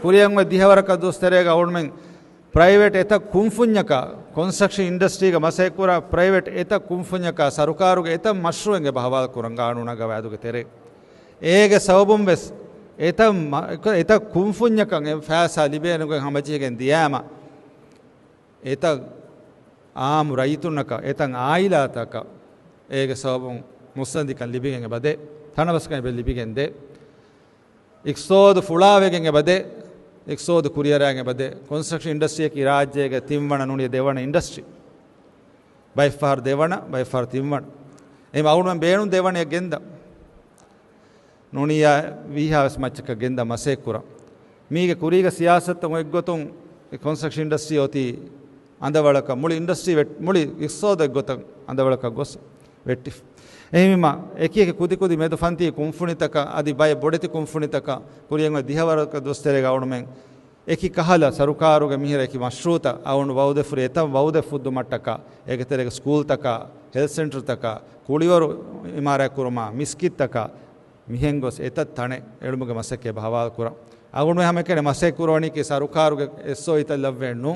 ಕುರಿಯಂಗ ದಿಹವರಕ ದೋಸ್ತರೆಗ ಅವಡ್ಮೆಂ private ಎತ ಕುಂಫುಣ್ಯಕ construction ಇಂಡಸ್ಟ್ರಿಗೆ ಮಸೇಕುರ private ಎತ ಕುಂಫುಣ್ಯಕ ಸರ್ಕಾರುಗೆ ಎತ ಮಶ್ರೂಂಗೆ ಬಹವಾದ ಕುರಂಗಾಣುನಗ ವ್ಯಾದುಗೆ ತೆರೆ ಏಗೆ ಸವಬುಂ ಬೆಸ್ ಎತ ಕುಂಫುಣ್ಯಕ ಫ್ಯಾಸ ಲಿಬೇನುಗೆ ಹಮಚಿಗೆ ದಿಯಾಮ ಎತ ಆಮ್ ರೈತುನಕ ಎತಂ ಆಯಿಲಾತಕ ಏಗೆ ಸವಬುಂ ಮುಸ್ಸಂದಿಕನ್ ಲಿಬಿಗೆಂಗೆ ಬದೆ ತಣವಸ್ಕನ್ ಬೆ ಲಿಬಿಗೆಂದೆ ಇಕ್ಸೋದು ಫುಳಾವೆಗೆಂಗೆ ಬದೆ ಇಕ್ಸೋದು ಕುರಿಯರಾಗೆ ಬದೆ ಕನ್ಸ್ಟ್ರಕ್ಷನ್ ಇಂಡಸ್ಟ್ರಿಯಕ್ಕೆ ರಾಜ್ಯಗೆ ತಿಮ್ಮಣ ನುಣಿಯ ದೇವಣ ಇಂಡಸ್ಟ್ರಿ ಬೈ ಫಾರ್ ದೇವಣ ಬೈ ಫಾರ್ ತಿಮ್ಮಣ ಎಮ್ ಅವನು ಬೇಣು ದೇವಣಿಯ ಗೆಂದ ನುಣಿಯ ವಿಹಾವಸ್ ಮಚ್ಚಕ ಗೆಂದ ಮಸೇಕುರ ಮೀಗೆ ಕುರಿಗ ಸಿಯಾಸತ್ ಎಗ್ಗೊತ್ತು ಕನ್ಸ್ಟ್ರಕ್ಷನ್ ಇಂಡಸ್ಟ್ರಿ ಹೋತಿ ಅಂದವಳಕ ಮುಳಿ ಇಂಡಸ್ಟ್ರಿ ಮುಳಿ ಇಕ್ಸೋದು ಎಗ್ಗೊತ್ತ ಅಂದವಳಕ ಗೊಸ್ ವೆಟ್ಟಿ එහිම එක එක කුදි කුදි මෙද ෆන්ති කුම්ෆුනිතක අදි බය බොඩති කුම්ෆුනිතක කුරියංග දිහවරක දොස්තරේ ගවුණුමෙන් එකි කහල සරුකාරුග මිහිර එකි මශ්රූත අවුණු වෞද ෆුරේ එතම් වෞද ෆුද්දු මට්ටක ඒකතරක ස්කූල් තක හෙල්ත් සෙන්ටර් තක කුලිවරු ඉමාරය කුරුමා මිස්කිත් තක මිහෙන් ගොස් එතත් තනේ එළුමුග මසකේ භාවාල් කුරා අවුණු හැම කෙනේ මසෙක් කුරවණි කේ සරුකාරුග එස්සෝ ඉත ලව්වෙන්නු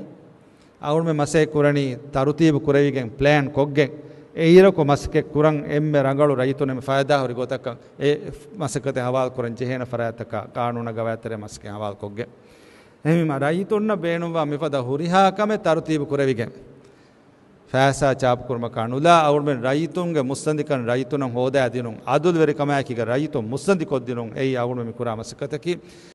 අවුණු මේ මසෙක් කුරණි තරුතීබ කුරවිගෙන් ප්ලෑන් කොග්ගෙන් ඒරක මස්කේ කුරන් එම්මෙ රංගලු රයිතුනේ ෆයදා හරි ගොතක ඒ මස්කතේ හවාල් කුරන් ජෙහෙන ෆරයතක කානුන ගවතරේ මස්කේ හවාල් කොග්ගේ එහිම රයිතුන්න බේනුවා මෙපද හුරිහා කමේ තරුතීබ කුරවිගෙන් ෆෑසා චාප කුර්ම කනුලා අවුල්මෙන් රයිතුන්ගේ මුස්සන්දිකන් රයිතුනම් හොදා දිනුන් අදුල් වෙරි කමයි කිග රයිතුන් මුස්සන්දි කොද්දිනුන් ඒ අවුල්මෙ කුරා මස්කතකි